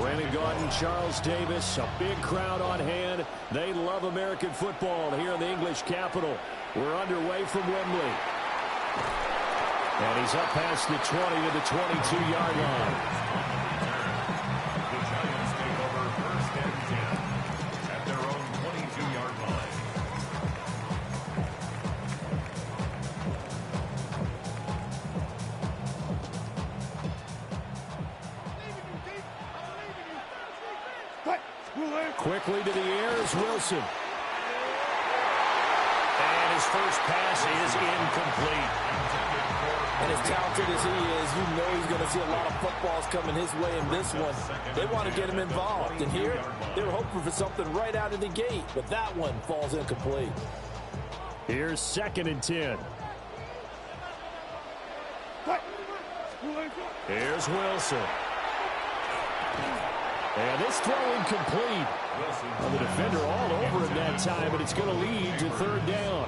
Brandon Gaudin, Charles Davis, a big crowd on hand. They love American football here in the English capital. We're underway from Wembley. And he's up past the 20 to the 22-yard line. The Giants take over first and 10 at their own 22-yard line. Quickly to the air is Wilson. And his first pass is incomplete. And as talented as he is, you know he's going to see a lot of footballs coming his way in this one. They want to get him involved. And here, they were hoping for something right out of the gate. But that one falls incomplete. Here's 2nd and 10. Here's Wilson. And this throw incomplete. Well, the defender all over him that time, but it's going to lead to 3rd down.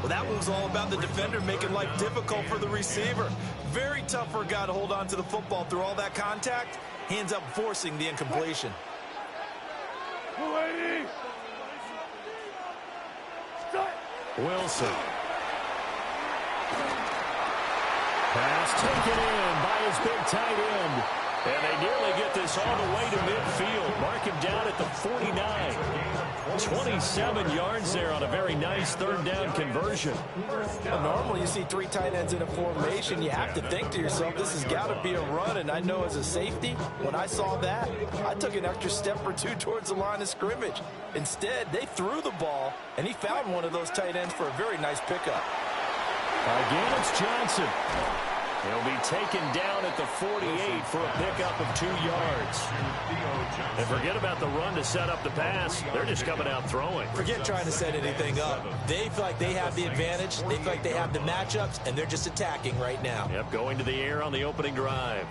Well, that was all about the defender making life difficult for the receiver. Very tough for a guy to hold on to the football through all that contact. He ends up forcing the incompletion. Wilson. Pass taken in by his big tight end. And they nearly get this all the way to midfield. Mark him down at the 49. 27 yards there on a very nice 3rd down conversion. Well, normally you see 3 tight ends in a formation. You have to think to yourself, this has got to be a run. And I know as a safety, when I saw that, I took an extra step or 2 towards the line of scrimmage. Instead, they threw the ball, and he found one of those tight ends for a very nice pickup. Again, it's Johnson. He'll be taken down at the 48 for a pickup of 2 yards. And forget about the run to set up the pass. They're just coming out throwing. Forget trying to set anything up. They feel like they have the advantage. They feel like they have the matchups, and they're just attacking right now. Yep, going to the air on the opening drive.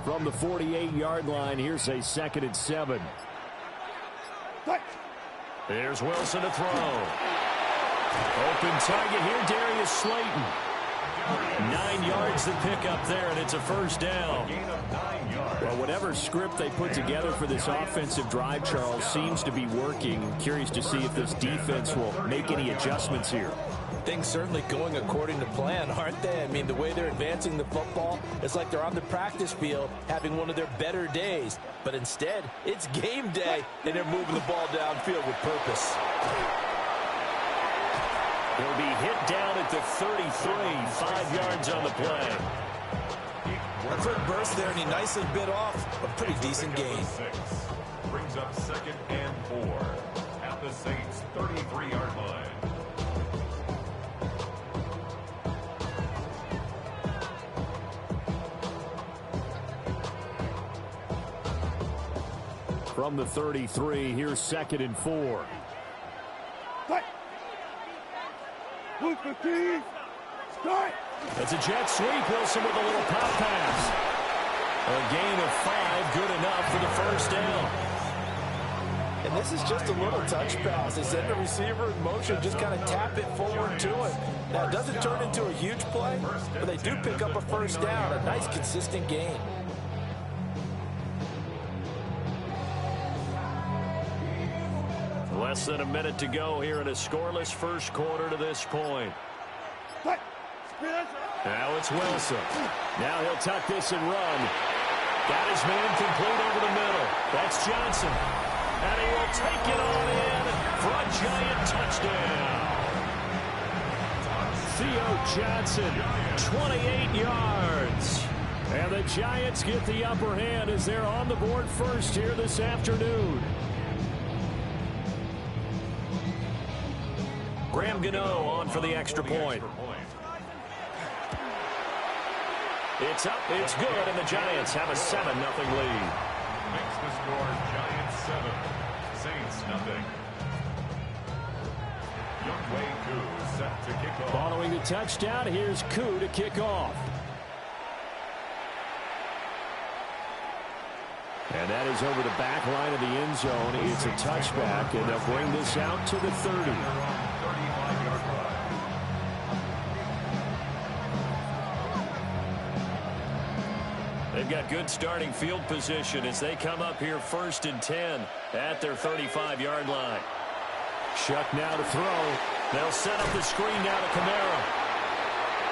From the 48-yard line, here's a 2nd and 7. There's Wilson to throw. Open target here, Darius Slayton. 9 yards to pick up there, and it's a 1st down. Well, whatever script they put together for this offensive drive, Charles, seems to be working. Curious to see if this defense will make any adjustments here. Things certainly going according to plan, aren't they? I mean, the way they're advancing the football, it's like they're on the practice field having one of their better days. But instead, it's game day, and they're moving the ball downfield with purpose. He'll be hit down at the 33, 5 yards on the play. A quick burst there, and he nicely bit off a pretty decent gain. Brings up 2nd and 4 at the Saints' 33-yard line. From the 33, here's 2nd and 4. It's a jet sweep. Wilson with a little pop pass. A gain of 5, good enough for the 1st down. And this is just a little touch pass. They send the receiver in motion, just kind of tap it forward to him. Now, it doesn't turn into a huge play, but they do pick up a 1st down, a nice, consistent gain. Less than a minute to go here in a scoreless 1st quarter to this point. Now it's Wilson. Now he'll tuck this and run. Got his man complete over the middle. That's Johnson. And he will take it on in for a Giant touchdown. Theo Johnson, 28 yards. And the Giants get the upper hand as they're on the board first here this afternoon. Graham Gano on for the extra point. It's up, it's good, and the Giants have a 7-0 lead. Makes the score Giants 7, Saints 0. Youngway Koo set to kick off. Following the touchdown, here's Koo to kick off. And that is over the back line of the end zone. It's a touchback, and they'll bring this out to the 30. They've got good starting field position as they come up here 1st and 10 at their 35-yard line. Shuck now to throw. They'll set up the screen now to Kamara.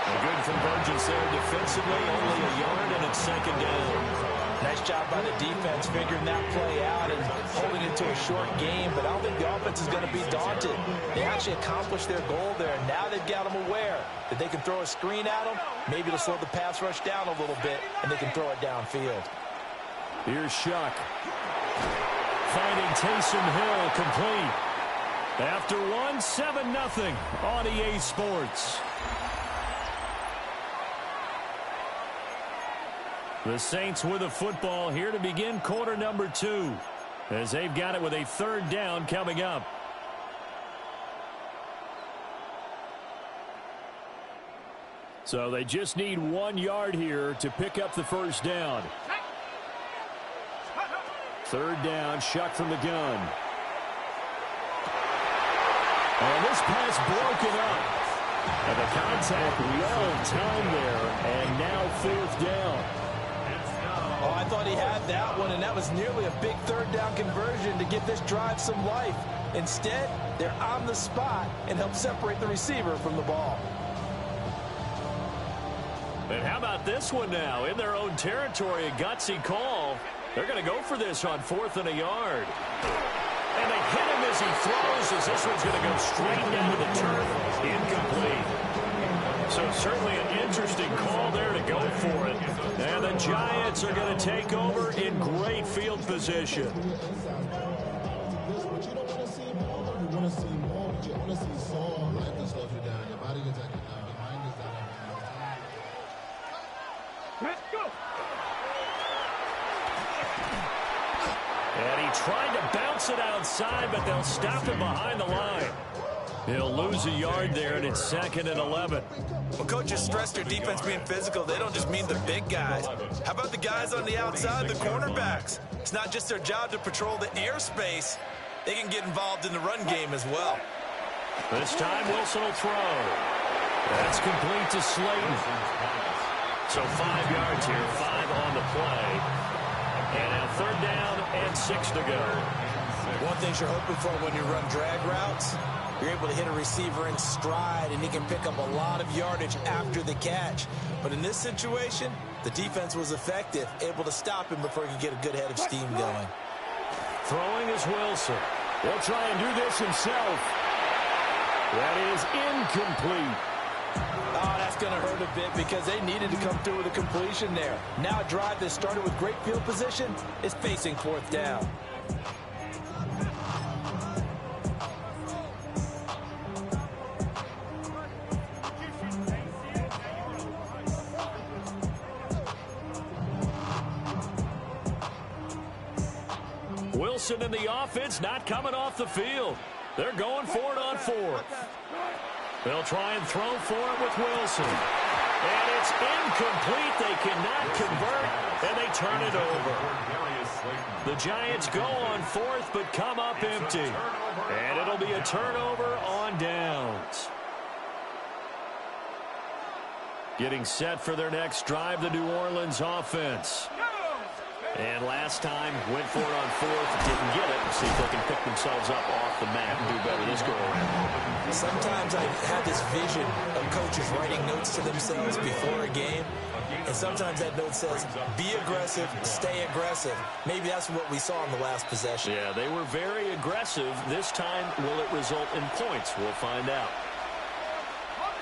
A good convergence there defensively, only a yard, and it's 2nd down. Nice job by the defense figuring that play out and holding it to a short game, but I don't think the offense is going to be daunted. They actually accomplished their goal there. Now they've got them aware that they can throw a screen at them. Maybe it'll slow the pass rush down a little bit, and they can throw it downfield. Here's Shuck. Finding Taysom Hill complete. After 7-0 on EA Sports. The Saints with a football here to begin quarter number 2 as they've got it with a 3rd down coming up. So they just need 1 yard here to pick up the 1st down. 3rd down, Shuck from the gun. And this pass broken up. And the contact well timed there, and now 4th down. Oh, I thought he had that one, and that was nearly a big 3rd down conversion to give this drive some life. Instead, they're on the spot and help separate the receiver from the ball. And how about this one now? In their own territory, a gutsy call. They're going to go for this on 4th and a yard. And they hit him as he throws, as this one's going to go straight down to the turf. Incomplete. So certainly an interesting call there to go for it. And the Giants are going to take over in great field position. And he tried to bounce it outside, but they'll stop him behind the line. He'll lose a yard there, and it's 2nd and 11. Well, coaches stress their defense being physical. They don't just mean the big guys. How about the guys on the outside, the cornerbacks? It's not just their job to patrol the airspace. They can get involved in the run game as well. This time, Wilson will throw. That's complete to Slayton. So 5 yards here, 5 on the play. And now 3rd down and 6 to go. One thing you're hoping for when you run drag routes, you're able to hit a receiver in stride, and he can pick up a lot of yardage after the catch. But in this situation, the defense was effective, able to stop him before he could get a good head of steam going. Throwing is Wilson. He'll try and do this himself. That is incomplete. Oh, that's going to hurt a bit because they needed to come through with a completion there. Now a drive that started with great field position is facing 4th down. Wilson and the offense not coming off the field. They're going for it on 4th. They'll try and throw for it with Wilson. And it's incomplete. They cannot convert, and they turn it over. The Giants go on 4th, but come up empty. And it'll be a turnover on downs. Getting set for their next drive, the New Orleans offense. And last time, went for it on 4th, didn't get it. See if they can pick themselves up off the mat and do better this go around. Sometimes I have this vision of coaches writing notes to themselves before a game. And sometimes that note says, be aggressive, stay aggressive. Maybe that's what we saw in the last possession. Yeah, they were very aggressive. This time, will it result in points? We'll find out.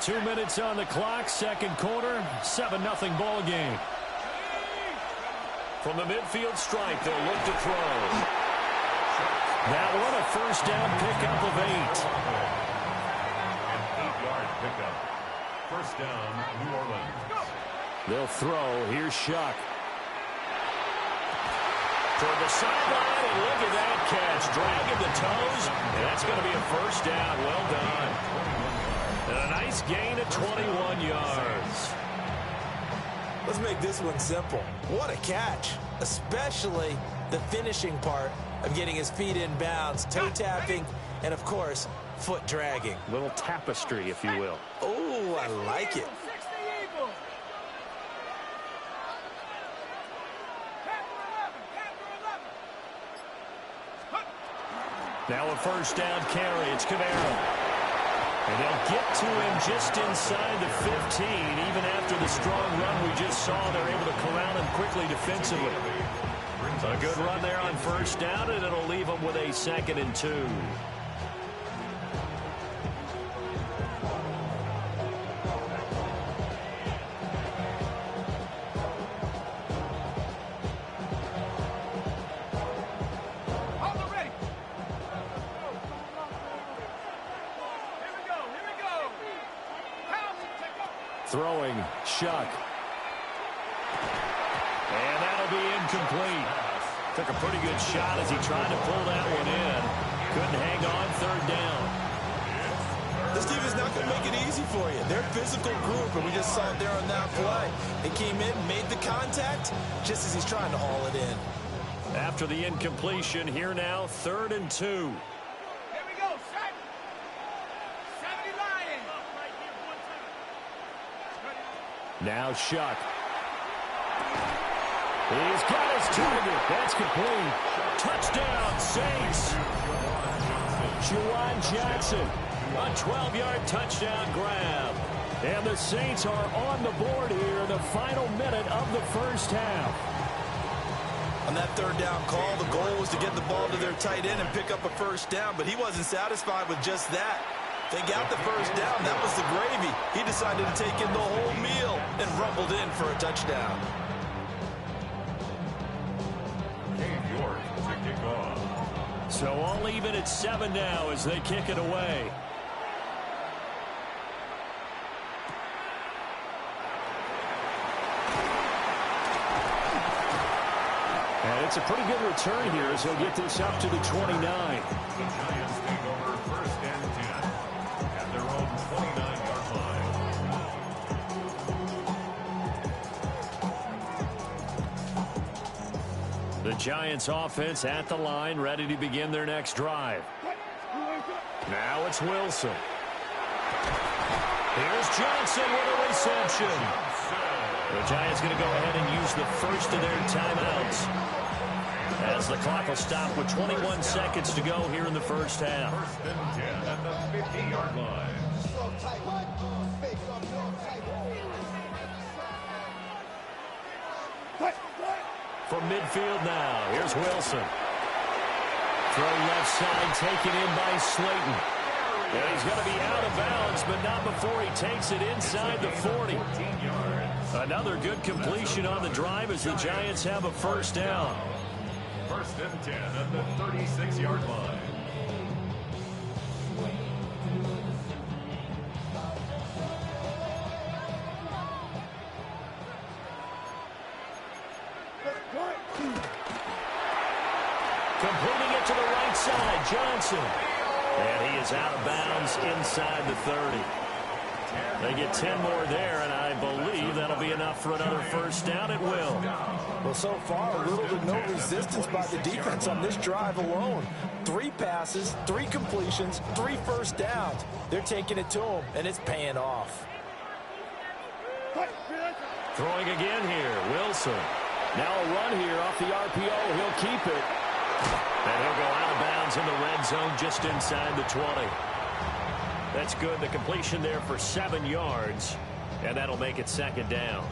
2 minutes on the clock, 2nd quarter, 7-0 ball game. From the midfield stripe, they'll look to throw. That one, a 1st down pickup of 8. An 8-yard pickup. 1st down, New Orleans. They'll throw. Here's Shuck. Toward the sideline, and look at that catch. Dragging the toes, and that's going to be a 1st down. Well done. And a nice gain of 21 yards. Let's make this one simple. What a catch, especially the finishing part of getting his feet in bounds, toe tapping, and of course, foot dragging. Little tapestry, if you will. Oh, I like it. Now a first down carry. It's Camaro. And they'll get to him just inside the 15. Even after the strong run we just saw, they're able to corral him quickly defensively. A good run there on first down, and it'll leave them with a 2nd and 2. Throwing, Shuck. And that'll be incomplete. Took a pretty good shot as he tried to pull that one in. Couldn't hang on, 3rd down. This team is not going to make it easy for you. They're a physical group, and we just saw it there on that play. They came in, made the contact, just as he's trying to haul it in. After the incompletion, here now, 3rd and 2. Now Shuck. He's got his target. That's complete. Touchdown, Saints. Juwan Johnson, a 12-yard touchdown grab. And the Saints are on the board here in the final minute of the first half. On that 3rd down call, the goal was to get the ball to their tight end and pick up a first down, but he wasn't satisfied with just that. They got the first down. That was the gravy. He decided to take in the whole meal and rumbled in for a touchdown. So all even at 7 now as they kick it away. And it's a pretty good return here as he'll get this up to the 29. The Giants take over 1st and 10 at their own 29-yard line. The Giants offense at the line, ready to begin their next drive. Now it's Wilson. Here's Johnson with a reception. The Giants going to go ahead and use the first of their timeouts, as the clock will stop with 21 seconds to go here in the first half. 1st and 10 at the 50-yard line. From midfield now, here's Wilson. Throw left side, taken in by Slayton. And he's going to be out of bounds, but not before he takes it inside the 40. Another good completion on the drive as the Giants have a first down. 1st and 10 at the 36-yard line. Completing it to the right side, Johnson. And he is out of bounds inside the 30. They get 10 more there, and I believe that'll be enough for another first down. It will. Well, so far, little to no resistance by the defense on this drive alone. 3 passes, 3 completions, 3 first downs. They're taking it to him, and it's paying off. Throwing again here, Wilson. Now a run here off the RPO. He'll keep it. And he'll go out of bounds in the red zone just inside the 20. That's good. The completion there for 7 yards. And that'll make it 2nd down.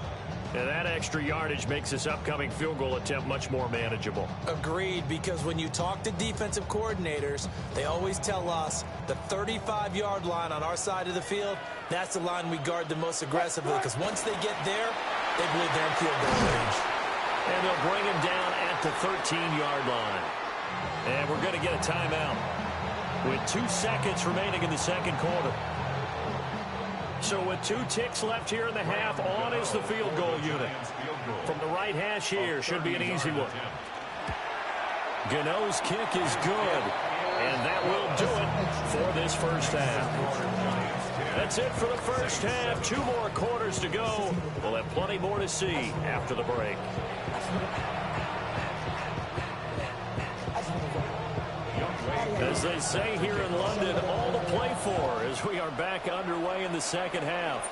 And that extra yardage makes this upcoming field goal attempt much more manageable. Agreed, because when you talk to defensive coordinators, they always tell us the 35-yard line on our side of the field, that's the line we guard the most aggressively, because once they get there, they believe they're in field goal range. And they'll bring him down at the 13-yard line. And we're going to get a timeout with 2 seconds remaining in the second quarter. So with 2 ticks left here in the half, on is the field goal unit. From the right hash here, should be an easy one. Gano's kick is good, and that will do it for this first half. That's it for the first half. 2 more quarters to go. We'll have plenty more to see after the break. As they say here in London, all to play for as we are back underway in the second half.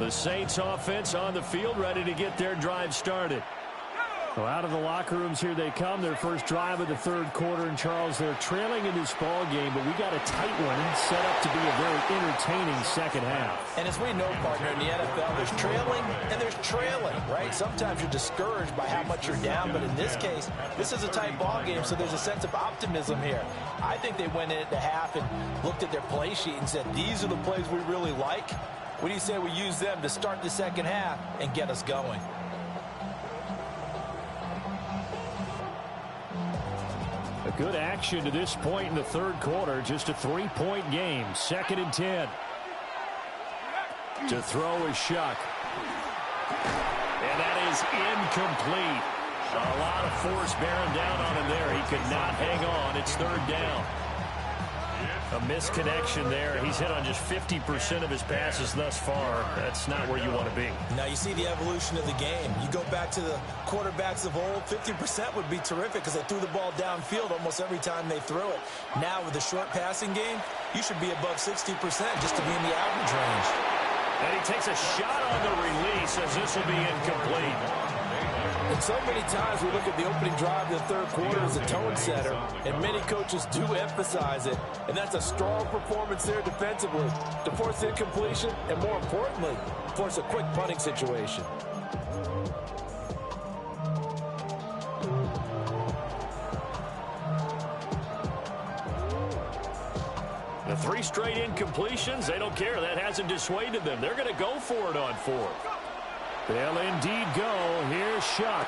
The Saints offense on the field, ready to get their drive started. Well, out of the locker rooms here they come. Their first drive of the third quarter. And, Charles, they're trailing in this ball game, but we got a tight one set up to be a very entertaining second half. And as we know, partner, in the NFL, there's trailing and there's trailing, right? Sometimes you're discouraged by how much you're down, but in this case, this is a tight ball game, so there's a sense of optimism here. I think they went into half and looked at their play sheet and said, these are the plays we really like. What do you say we use them to start the second half and get us going? A good action to this point in the third quarter. Just a 3-point game. 2nd and 10. To throw is Shuck. And that is incomplete. A lot of force bearing down on him there. He could not hang on. It's 3rd down. A misconnection there. He's hit on just 50% of his passes thus far. That's not where you want to be. Now you see the evolution of the game. You go back to the quarterbacks of old, 50% would be terrific because they threw the ball downfield almost every time they threw it. Now with the short passing game, you should be above 60% just to be in the average range. And he takes a shot on the release as this will be incomplete. And so many times we look at the opening drive of the third quarter as a tone setter, and many coaches do emphasize it. And that's a strong performance there defensively to force incompletion and, more importantly, force a quick punting situation. The 3 straight incompletions, they don't care. That hasn't dissuaded them. They're going to go for it on 4th. They'll indeed go. Here's Shuck.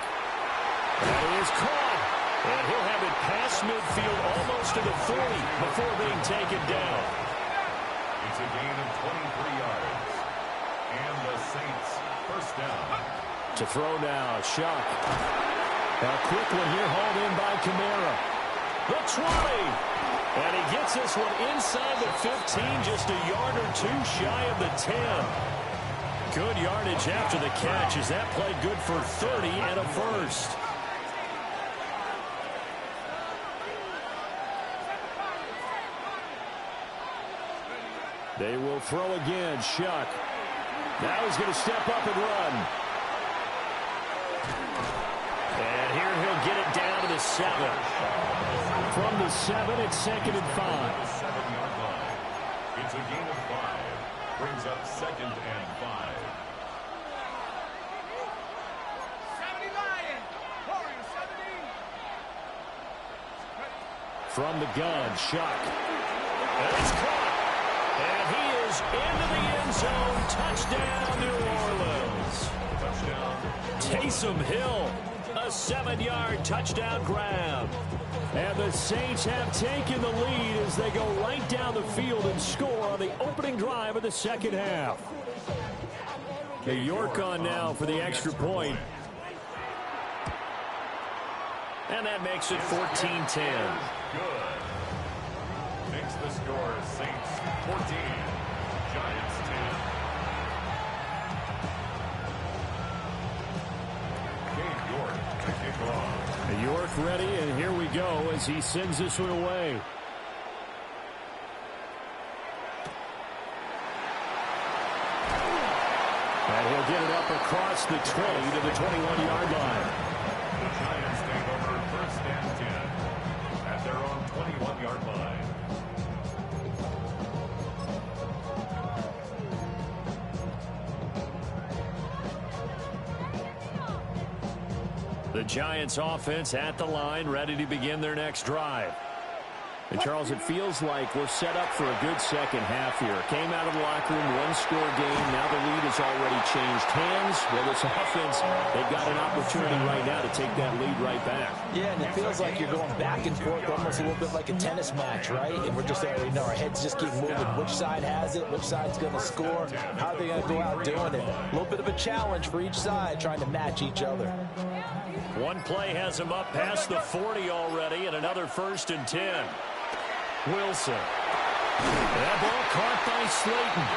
That is caught. And he'll have it past midfield almost to the 40 before being taken down. It's a gain of 23 yards. And the Saints first down. To throw now, Shuck. A quick one here hauled in by Kamara. The 20. And he gets this one inside the 15, just a yard or 2 shy of the 10. Good yardage after the catch as that played good for 30 and a first. They will throw again. Shuck. Now he's going to step up and run. And here he'll get it down to the 7. From the 7, it's 2nd and 5. The 7-yard line. It's a gain of 5. Brings up 2nd and 5. From the gun, Shuck. And it's caught. And he is into the end zone. Touchdown, New Orleans. Touchdown. Taysom Hill, a 7-yard touchdown grab. And the Saints have taken the lead as they go right down the field and score on the opening drive of the second half. The York on now for the extra point. And that makes it 14-10. Good. Makes the score Saints 14, Giants 10. Dave York to kick off. York ready, and here we go as he sends this one away. And he'll get it up across the 20 to the 21-yard line. The Giants take over first and 10 at their own 21-yard line. The Giants offense at the line, ready to begin their next drive. And, Charles, it feels like we're set up for a good second half here. Came out of the locker room, one-score game. Now the lead has already changed hands. Well, this offense, they've got an opportunity right now to take that lead right back. Yeah, and it feels like you're going back and forth almost a little bit like a tennis match, right? And we're just already know our heads just keep moving. Which side has it? Which side's going to score? How are they going to go out doing it? A little bit of a challenge for each side trying to match each other. One play has him up past the 40 already, and another 1st and 10. Wilson. That ball caught by Slayton.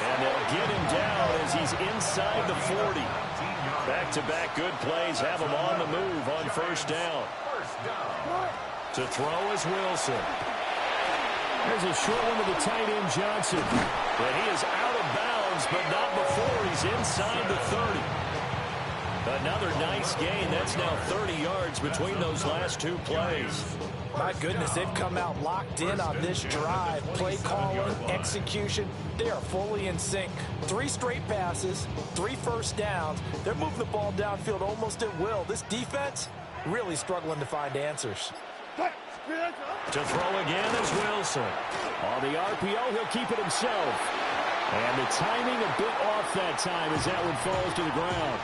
And they'll get him down as he's inside the 40. Back-to-back good plays have him on the move on first down. To throw is Wilson. There's a short one to the tight end, Johnson. But he is out of bounds does, but not before he's inside the 30. Another nice gain. That's now 30 yards between those last two plays. My goodness, they've come out locked in on this drive. Play calling, execution, they are fully in sync. 3 straight passes, 3 first downs. They're moving the ball downfield almost at will. This defense really struggling to find answers. To throw again is Wilson. On the RPO, he'll keep it himself. And the timing a bit off that time as that one falls to the ground.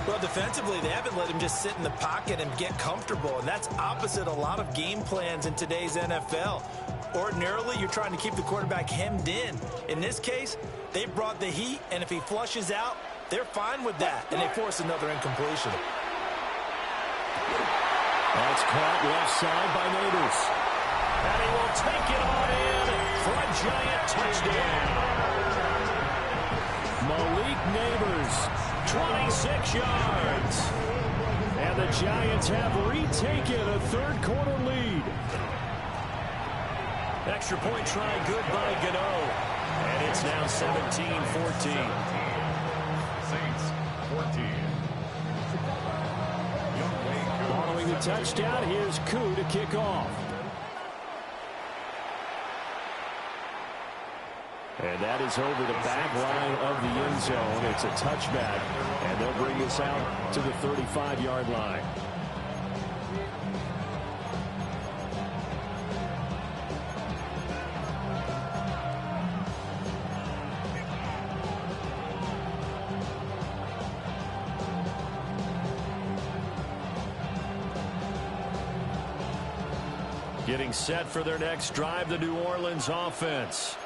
Well, defensively, they haven't let him just sit in the pocket and get comfortable, and that's opposite a lot of game plans in today's NFL. Ordinarily, you're trying to keep the quarterback hemmed in. In this case, they brought the heat, and if he flushes out, they're fine with that, and they force another incompletion. That's caught left side by Neighbors. And he will take it on in for a giant touchdown. Malik Neighbors, 26 yards. And the Giants have retaken a third-quarter lead. Extra point try good by Gano. And it's now 17-14. Saints 14. Following the touchdown, here's Koo to kick off. And that is over the back line of the end zone. It's a touchback, and they'll bring this out to the 35-yard line. Getting set for their next drive, the New Orleans offense.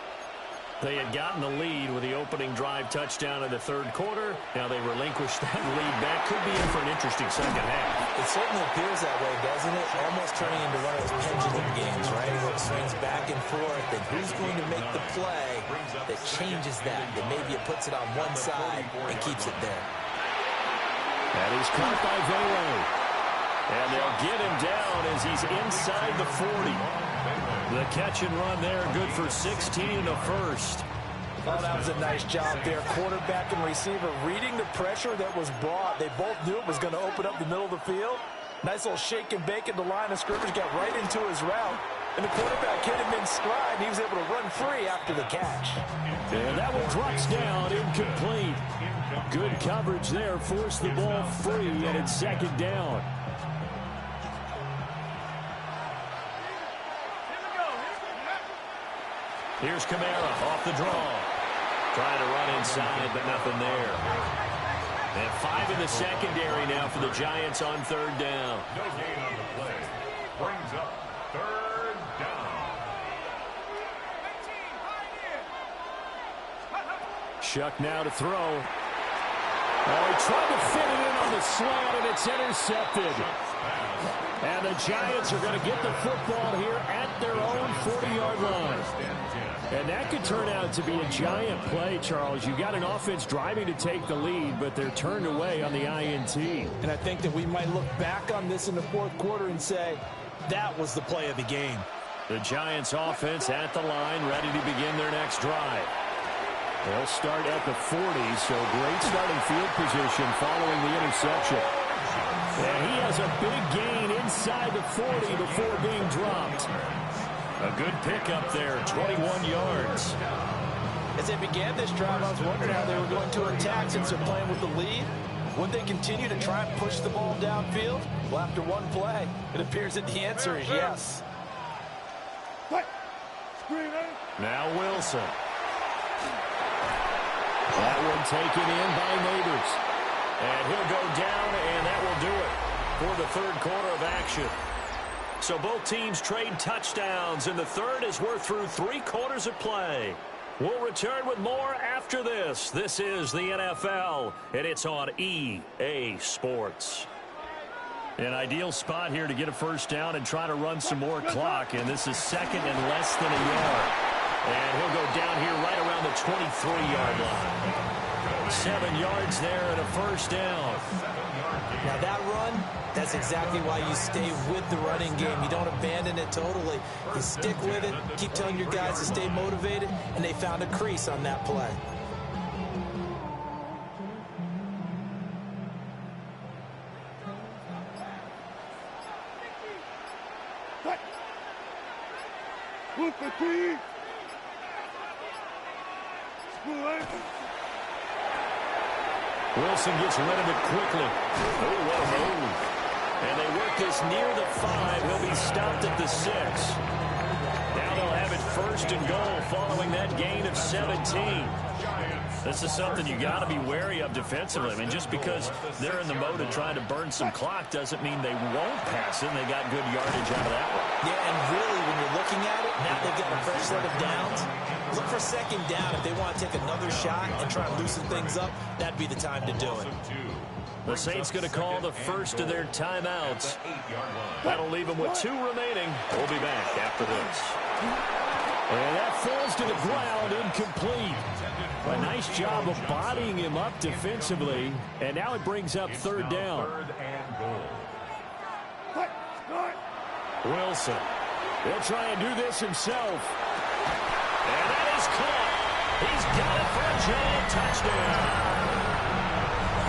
They had gotten the lead with the opening drive touchdown in the third quarter. Now they relinquished that lead back. Could be in for an interesting second half. It certainly appears that way, doesn't it? Almost turning into one of those pendulum games, right? Where it swings back and forth, and who's going to make the play that changes that? That maybe it puts it on one side and keeps it there. That is caught by Vele. And they'll get him down as he's inside the 40. The catch and run there, good for 16 and a first. Oh, that was a nice job there. Quarterback and receiver reading the pressure that was brought. They both knew it was going to open up the middle of the field. Nice little shake and bake at the line of scrimmage, got right into his route. And the quarterback hit him in stride, and he was able to run free after the catch. And that one drops down, incomplete. Good coverage there, forced the ball free, and it's second down. Here's Kamara off the draw. Trying to run inside, but nothing there. And 5 in the secondary now for the Giants on third down. No gain on the play. Brings up third down. Shuck now to throw. Oh, he tried to fit it in on the slant, and it's intercepted. And the Giants are going to get the football here at their own 40-yard line. And that could turn out to be a giant play, Charles. You've got an offense driving to take the lead, but they're turned away on the INT. And I think that we might look back on this in the fourth quarter and say, that was the play of the game. The Giants offense at the line, ready to begin their next drive. They'll start at the 40, so great starting field position following the interception. And he has a big gain inside the 40 before being dropped. A good pickup there, 21 yards. As they began this drive, I was wondering how they were going to attack since they're playing with the lead. Would they continue to try and push the ball downfield? Well, after one play, it appears that the answer is yes. Now Wilson. That one taken in by Neighbors. And he'll go down, and that will do it for the third quarter of action. So both teams trade touchdowns, and the third as we're through 3 quarters of play. We'll return with more after this. This is the NFL, and it's on EA Sports. An ideal spot here to get a first down and try to run some more clock, and this is second and less than a yard. And he'll go down here right around the 23-yard line. 7 yards there and a first down. Now that run, that's exactly why you stay with the running game. You don't abandon it totally. You stick with it, keep telling your guys to stay motivated, and they found a crease on that play. Wilson gets rid of it quickly. Oh, what a move. And they work this near the 5. He'll be stopped at the 6. Now they'll have it first and goal following that gain of 17. This is something you got to be wary of defensively. I mean, just because they're in the mode of trying to burn some clock doesn't mean they won't pass it. And they got good yardage out of that one. Yeah, and really, when you're looking at it, now they've got a fresh set of downs. Look for second down. If they want to take another shot and try and loosen things up, that'd be the time to do it. The Saints going to call the first of their timeouts. That'll leave them with 2 remaining. We'll be back after this. And that falls to the ground, incomplete. A nice job of bodying him up defensively. And now it brings up 3rd down. Wilson. He'll try and do this himself. And that is caught. He's got it for a giant touchdown.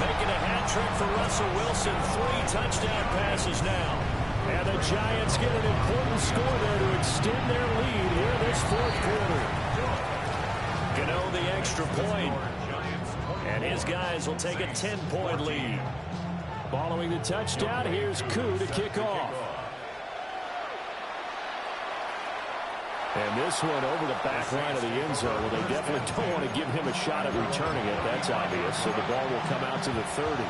Making a hat trick for Russell Wilson. 3 touchdown passes now. And the Giants get an important score there to extend their lead here in this 4th quarter. Gano the extra point. And his guys will take a 10-point lead. Following the touchdown, here's Koo to kick off. And this one over the back line of the end zone. Well, they definitely don't want to give him a shot at returning it. That's obvious. So the ball will come out to the 30.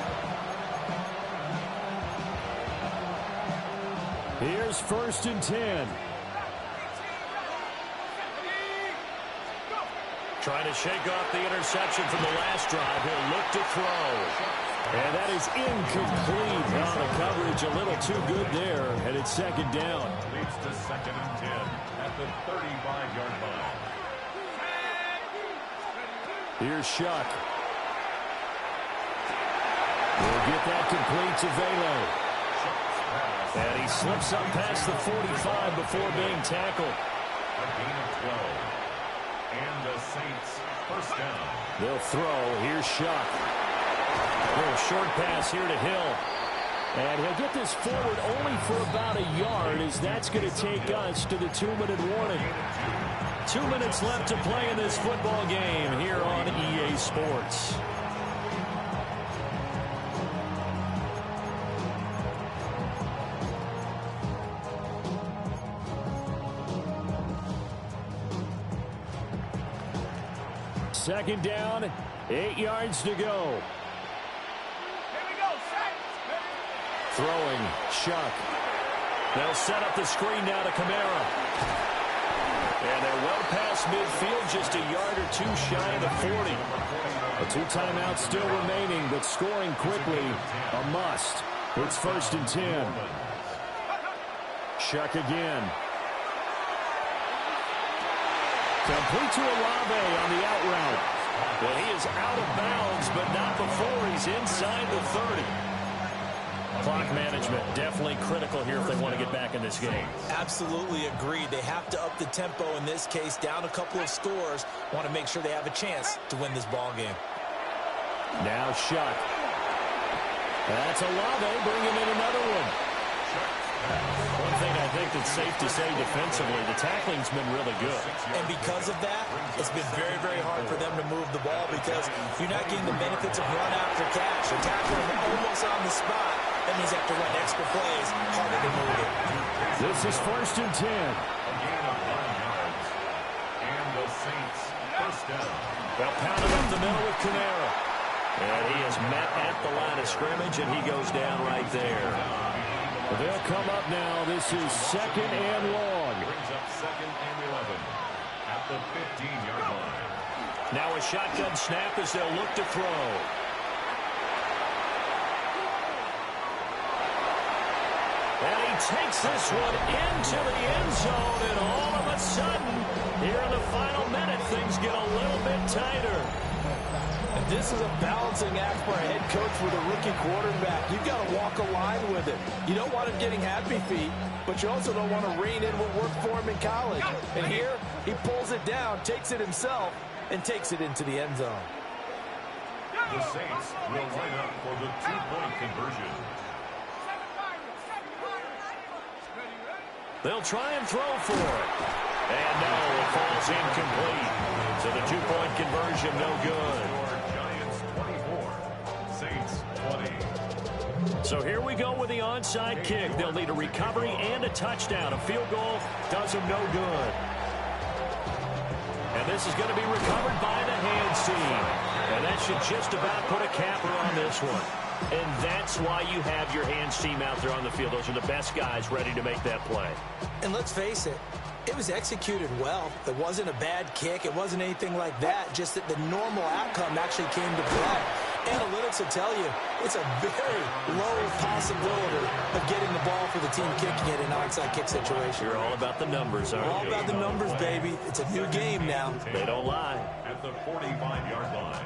Here's 1st and 10. Trying to shake off the interception from the last drive. He'll look to throw. And that is incomplete. Now the coverage a little too good there. And it's 2nd down. Leads to 2nd and 10 at the 35-yard line. Here's Shuck. We'll get that complete to Velo. And he slips up past the 45 before being tackled. A gain of 12. And the Saints first down. They'll throw. Here's Shuck. A little short pass here to Hill. And he'll get this forward only for about a yard, as that's going to take us to the 2-minute warning. 2 minutes left to play in this football game here on EA Sports. Second down, 8 yards to go. Throwing, Shuck. They'll set up the screen now to Kamara. And they're well past midfield, just a yard or 2 shy of the 40. A 2 timeouts still remaining, but scoring quickly, a must. It's 1st and 10. Shuck again. Complete to Olave on the out route. Well, he is out of bounds, but not before he's inside the 30. Clock management definitely critical here if they want to get back in this game. Absolutely agreed. They have to up the tempo in this case, down a couple of scores. Want to make sure they have a chance to win this ball game. Now Shuck. That's Olave bringing in another one. One thing I think that's safe to say defensively, the tackling's been really good. And because of that, it's been very, very hard for them to move the ball because you're not getting the benefits of run after catch. You're tackling them almost on the spot. That means you have to run extra plays, harder to move it. This is 1st and 10. A gain of 9 yards. And the Saints first down. Well, pounded up the middle with Kamara. And he is met at the line of scrimmage, and he goes down right there. They'll come up now. This is 2nd and long. Brings up 2nd and 11 at the 15-yard line. Now a shotgun snap as they'll look to throw. And he takes this one into the end zone, and all of a sudden, here in the final minute, things get a little bit tighter. And this is a balancing act for a head coach with a rookie quarterback. You've got to walk a line with it. You don't want him getting happy feet, but you also don't want to rein in what worked for him in college. And here, he pulls it down, takes it himself, and takes it into the end zone. The Saints will line up for the 2-point conversion. They'll try and throw for it. And no, it falls incomplete. So the two-point conversion, no good. Giants 24, Saints 20. So here we go with the onside kick. They'll need a recovery and a touchdown. A field goal does them no good. And this is going to be recovered by the hands team. And that should just about put a capper on this one. And that's why you have your hands team out there on the field. Those are the best guys ready to make that play. And let's face it, it was executed well. It wasn't a bad kick. It wasn't anything like that. Just that the normal outcome actually came to play. Analytics will tell you it's a very low possibility of getting the ball for the team kicking it in an onside kick situation. You're all about the numbers, aren't you? All about the numbers, baby. It's a new game now. They don't lie. At the 45-yard line.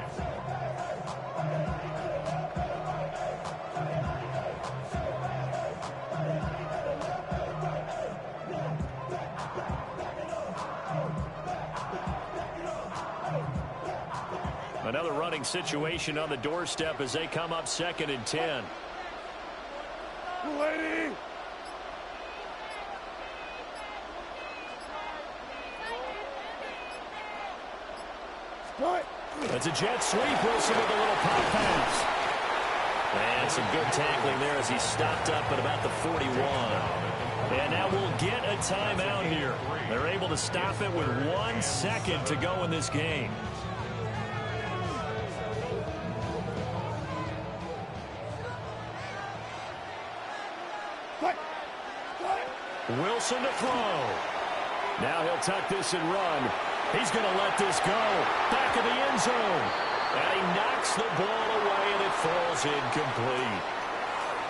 Another running situation on the doorstep as they come up 2nd and 10. Lady. That's a jet sweep. Wilson with a little pop pass. And some good tackling there as he stopped up at about the 41. And now we'll get a timeout here. They're able to stop it with 1 second to go in this game. Wilson to throw. Now he'll tuck this and run. He's going to let this go. Back of the end zone. And he knocks the ball away, and it falls incomplete.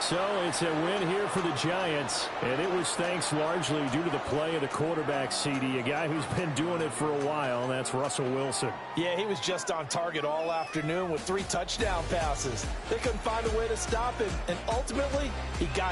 So it's a win here for the Giants, and it was thanks largely due to the play of the quarterback, CD, a guy who's been doing it for a while, and that's Russell Wilson. Yeah, he was just on target all afternoon with 3 touchdown passes. They couldn't find a way to stop him, and ultimately, he got it.